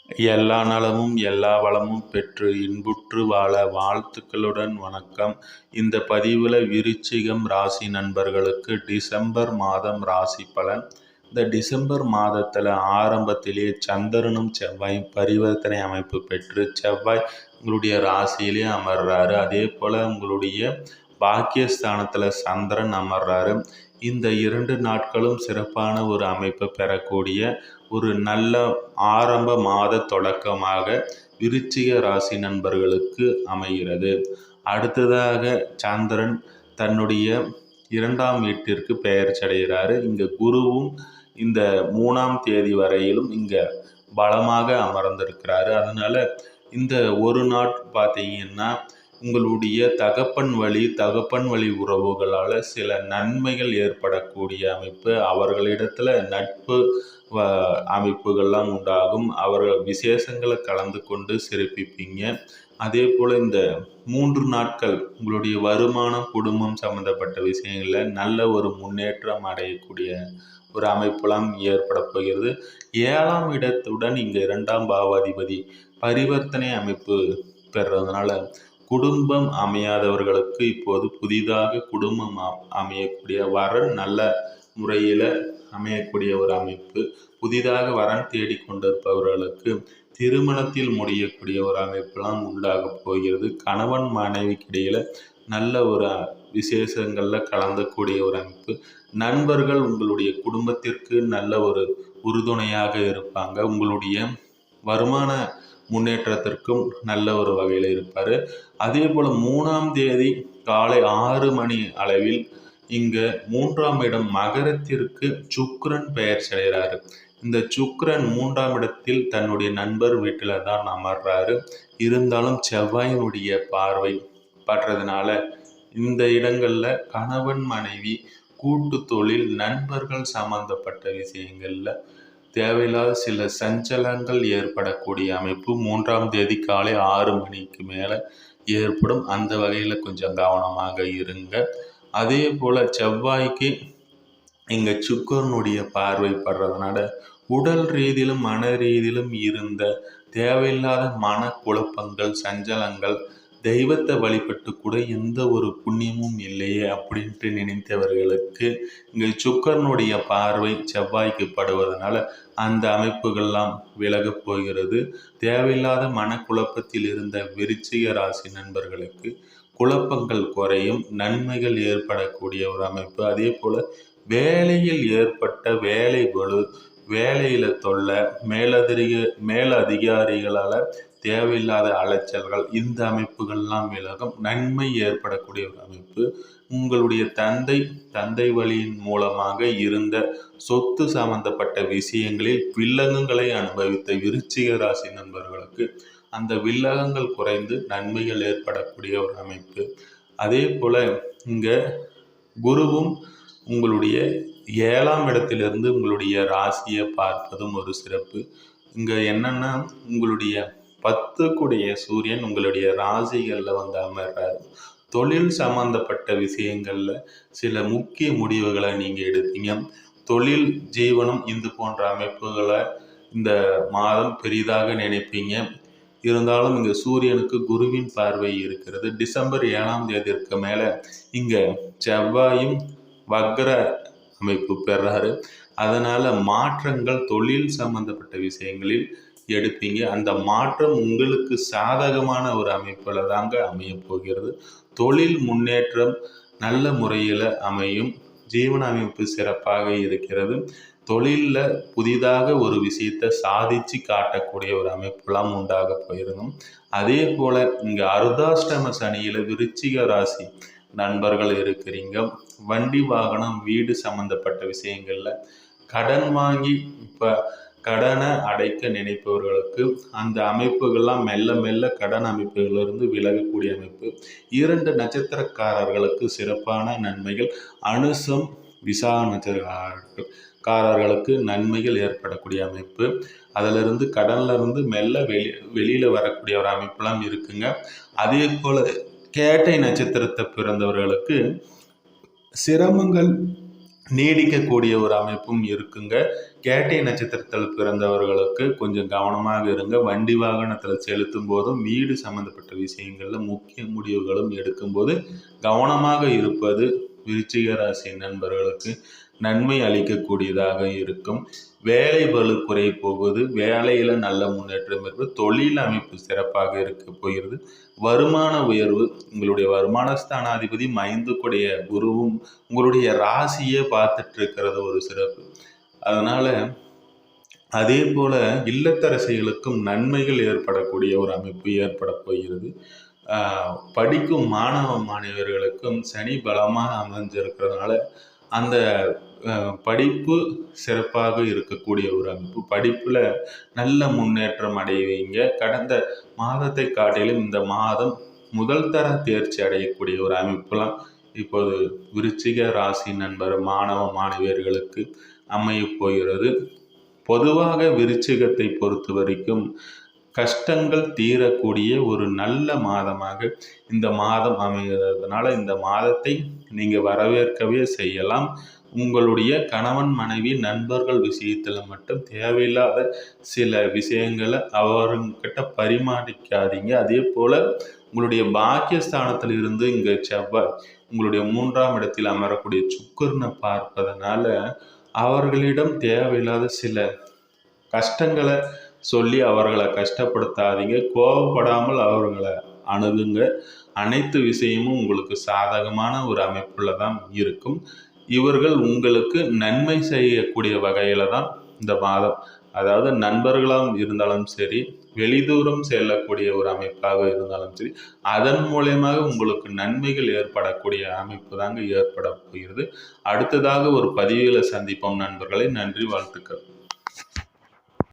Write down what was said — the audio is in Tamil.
எல்லா நலமும் எல்லா வளமும் பெற்று இன்புற்று வாழ வாழ்த்துக்களுடன் வணக்கம். இந்த பதிவில் விருச்சிகம் ராசி நண்பர்களுக்கு டிசம்பர் மாதம் ராசி பலன். இந்த டிசம்பர் மாதத்தில் ஆரம்பத்திலேயே சந்திரனும் செவ்வாயும் பரிவர்த்தனை அமைப்பு பெற்று செவ்வாய் உங்களுடைய ராசியிலே அமர்றாரு. அதே போல் உங்களுடைய பாக்கியஸ்தானத்தில் சந்திரன் அமர்றாரு. இந்த 2 நாட்களும் சிறப்பான ஒரு அமைப்பை பெறக்கூடிய ஒரு நல்ல ஆரம்ப மாத தொடக்கமாக விருச்சிக ராசி நண்பர்களுக்கு அமைகிறது. அடுத்ததாக சந்திரன் தன்னுடைய 2ஆம் வீட்டிற்கு பெயர்ச்சடைகிறாரு. இங்கே குருவும் இந்த 3ஆம் தேதி வரையிலும் இங்கே பலமாக அமர்ந்திருக்கிறாரு. அதனால் இந்த ஒரு நாள் பார்த்தீங்கன்னா உங்களுடைய தகப்பன் வழி உறவுகளால் சில நன்மைகள் ஏற்படக்கூடிய அமைப்பு, அவர்களிடத்தில் நட்பு அமைப்புகள்லாம் உண்டாகும். அவர்கள் விசேஷங்களை கலந்து கொண்டு சிறப்பிப்பீங்க. அதே போல் இந்த 3 நாட்கள் உங்களுடைய வருமானம் குடும்பம் சம்பந்தப்பட்ட விஷயங்களில் நல்ல ஒரு முன்னேற்றம் அடையக்கூடிய ஒரு அமைப்பெல்லாம் ஏற்பட போகிறது. 7ஆம் இடத்துடன் இங்கே 2ஆம் பாவாதிபதி பரிவர்த்தனை அமைப்பு பெறுறதுனால குடும்பம் அமையாதவர்களுக்கு இப்போது புதிதாக குடும்பம் அமையக்கூடிய வரன் நல்ல முறையில் அமையக்கூடிய ஒரு அமைப்பு, புதிதாக வரன் தேடிக்கொண்டிருப்பவர்களுக்கு திருமணத்தில் முடியக்கூடிய ஒரு அமைப்பெல்லாம் உண்டாக போகிறது. கணவன் மனைவிக்கு இடையில் நல்ல ஒரு விசேஷங்களில் கலந்தக்கூடிய ஒரு அமைப்பு. நண்பர்கள் உங்களுடைய குடும்பத்திற்கு நல்ல ஒரு உறுதுணையாக இருப்பாங்க. உங்களுடைய வருமான முன்னேற்றத்திற்கும் நல்ல ஒரு வகையில் இருப்பார். அதே போல் 3ஆம் தேதி காலை 6 மணி அளவில் இங்கே 3ஆம் இடம் மகரத்திற்கு சுக்கிரன் பெயர்ச்சடைகிறாரு. இந்த சுக்கிரன் 3ஆம் இடத்தில் தன்னுடைய நண்பர் வீட்டில் தான் அமர்றாரு. இருந்தாலும் செவ்வாயினுடைய பார்வை படுறதுனால இந்த இடங்களில் கணவன் மனைவி கூட்டு தொழில் நண்பர்கள் சம்பந்தப்பட்ட விஷயங்களில் தேவையில்லாத சில சஞ்சலங்கள் ஏற்படக்கூடிய அமைப்பு 3ஆம் தேதி காலை 6 மணிக்கு மேலே ஏற்படும். அந்த வகையில் கொஞ்சம் கவனமாக இருங்க. அதே போல் செவ்வாய்க்கு இங்கே சுக்கரனுடைய பார்வை படுறதுனால உடல் ரீதியிலும் மன ரீதியிலும் இருந்த தேவையில்லாத மன குழப்பங்கள் சஞ்சலங்கள், தெய்வத்தை வழிபட்டு கூட எந்த ஒரு புண்ணியமும் இல்லையே அப்படின்ட்டு நினைத்தவர்களுக்கு இங்கே சுக்கரனுடைய பார்வை செவ்வாய்க்கு படுவதனால அந்த அமைப்புகள்லாம் விலகப் போகிறது. தேவையில்லாத மனக்குழப்பத்தில் இருந்த விருச்சிக ராசி நண்பர்களுக்கு குழப்பங்கள் குறையும், நன்மைகள் ஏற்படக்கூடிய ஒரு அமைப்பு. அதே போல் வேலையில் ஏற்பட்ட வேலை பளு, வேலையில் தொல்லை, மேலதிகாரிகளால் தேவையில்லாத அலைச்சல்கள், இந்த அமைப்புகள்லாம் விலகும், நன்மை ஏற்படக்கூடிய ஒரு அமைப்பு. உங்களுடைய தந்தை வழியின் மூலமாக இருந்த சொத்து சம்பந்தப்பட்ட விஷயங்களில் வில்லங்கங்களை அனுபவித்த விருச்சிக ராசி நண்பர்களுக்கு அந்த வில்லகங்கள் குறைந்து நன்மைகள் ஏற்படக்கூடிய ஒரு அமைப்பு. அதே போல இங்கே குருவும் உங்களுடைய 7ஆம் இடத்திலிருந்து உங்களுடைய ராசியை பார்ப்பதும் ஒரு சிறப்பு. இங்கே என்னன்னா உங்களுடைய 10 சூரியன் உங்களுடைய ராசிகளில் வந்து அமர்றாரு. தொழில் சம்பந்தப்பட்ட விஷயங்களில் சில முக்கிய முடிவுகளை நீங்கள் எடுப்பீங்க. தொழில் ஜீவனம் இது போன்ற அமைப்புகளை இந்த மாதம் பெரிதாக நினைப்பீங்க. இருந்தாலும் இங்கே சூரியனுக்கு குருவின் பார்வை இருக்கிறது. டிசம்பர் 7ஆம் தேதிக்கு மேலே இங்கே செவ்வாயும் வக்ர அமைப்பு பெறாரு. அதனால் மாற்றங்கள் தொழில் சம்பந்தப்பட்ட விஷயங்களில் எடுப்பீங்க. அந்த மாற்றம் உங்களுக்கு சாதகமான ஒரு அமைப்பில் தாங்க அமைய போகிறது. தொழில் முன்னேற்றம் நல்ல முறையில் அமையும். ஜீவன அமைப்பு சிறப்பாக இருக்கிறது. தொழிலில் புதிதாக ஒரு விஷயத்தை சாதித்து காட்டக்கூடிய ஒரு அமைப்பெல்லாம் உண்டாக போயிருக்கும். அதே போல் இங்கே அர்த்தாஷ்டம சனியில் விருச்சிக ராசி நண்பர்கள் இருக்கிறீங்க. வண்டி வாகனம் வீடு சம்பந்தப்பட்ட விஷயங்களில் கடன் வாங்கி இப்போ கடனை அடைக்க நினைப்பவர்களுக்கு அந்த அமைப்புகள்லாம் மெல்ல மெல்ல கடன் அமைப்புகளிலிருந்து விலகக்கூடிய அமைப்பு. 2 நட்சத்திரக்காரர்களுக்கு சிறப்பான நன்மைகள். அனுசம் விசாக நட்சத்திரக்காரர்களுக்கு நன்மைகள் ஏற்படக்கூடிய அமைப்பு. அதிலிருந்து கடன்லேருந்து மெல்ல வெளியில் வரக்கூடிய ஒரு அமைப்பெல்லாம் இருக்குங்க. அதே போல் கேட்டை நட்சத்திரத்தை பிறந்தவர்களுக்கு சிரமங்கள் நீடிக்கக்கூடிய ஒரு அமைப்பும் இருக்குங்க. கேட்டை நட்சத்திரத்தில் பிறந்தவர்களுக்கு கொஞ்சம் கவனமாக இருங்க. வண்டி வாகனத்தில் செலுத்தும் போதும் வீடு சம்பந்தப்பட்ட விஷயங்கள்ல முக்கிய முடிவுகளும் எடுக்கும்போது கவனமாக இருப்பது விருச்சிக ராசி நண்பர்களுக்கு நன்மை அளிக்கக்கூடியதாக இருக்கும். வேலை பளு குறை போகுது. வேலையில நல்ல முன்னேற்றம் இருப்பது. தொழில் அமைப்பு சிறப்பாக இருக்க போகிறது. வருமான உயர்வு. உங்களுடைய வருமான ஸ்தானாதிபதி 5 குருவும் உங்களுடைய ராசியை பார்த்துட்டு இருக்கிறது ஒரு சிறப்பு. அதனால அதே போல இல்லத்தரசிகளுக்கும் நன்மைகள் ஏற்படக்கூடிய ஒரு அமைப்பு ஏற்பட போகிறது. படிக்கும் மாணவ மாணவியர்களுக்கும் சனி பலமாக அமைஞ்சிருக்கிறதுனால அந்த படிப்பு சிறப்பாக இருக்கக்கூடிய ஒரு அமைப்பு. படிப்பில் நல்ல முன்னேற்றம் அடைவீங்க. கடந்த மாதத்தை காட்டிலும் இந்த மாதம் முதல் தர தேர்ச்சி அடையக்கூடிய ஒரு அமைப்புலாம் இப்போது விருச்சிக ராசி நண்பர் மாணவ மாணவியர்களுக்கு அமைய போகிறது. பொதுவாக விருச்சிகத்தை பொறுத்த வரைக்கும் கஷ்டங்கள் தீரக்கூடிய ஒரு நல்ல மாதமாக இந்த மாதம் அமைகிறதுனால இந்த மாதத்தை நீங்கள் வரவேற்கவே செய்யலாம். உங்களுடைய கணவன் மனைவி நண்பர்கள் விஷயத்தில் மட்டும் தேவையில்லாத சில விஷயங்களை அவர்கிட்ட பரிமாறிக்காதீங்க. அதே போல் உங்களுடைய பாக்கியஸ்தானத்தில் இருந்து இங்கே செவ்வாய் உங்களுடைய 3ஆம் இடத்தில் அமரக்கூடிய சுக்கிரனை பார்ப்பதனால அவர்களிடம் தேவையில்லாத சில கஷ்டங்களை சொல்லி அவர்களை கஷ்டப்படுத்தாதீங்க. கோபப்படாமல் அவர்களை அணுகுங்க. அனைத்து விஷயமும் உங்களுக்கு சாதகமான ஒரு அமைப்புல தான் இருக்கும். இவர்கள் உங்களுக்கு நன்மை செய்யக்கூடிய வகையில தான் இந்த மாதம், அதாவது நண்பர்களாக இருந்தாலும் சரி, வெளிதூரம் செல்லக்கூடிய ஒரு அமைப்பாக இருந்தாலும் சரி, அதன் மூலயமாக உங்களுக்கு நன்மைகள் ஏற்படக்கூடிய அமைப்பு தாங்க ஏற்பட போகிறது. அடுத்ததாக ஒரு பதிவில் சந்திப்போம் நண்பர்களை. நன்றி, வாழ்த்துக்கள்.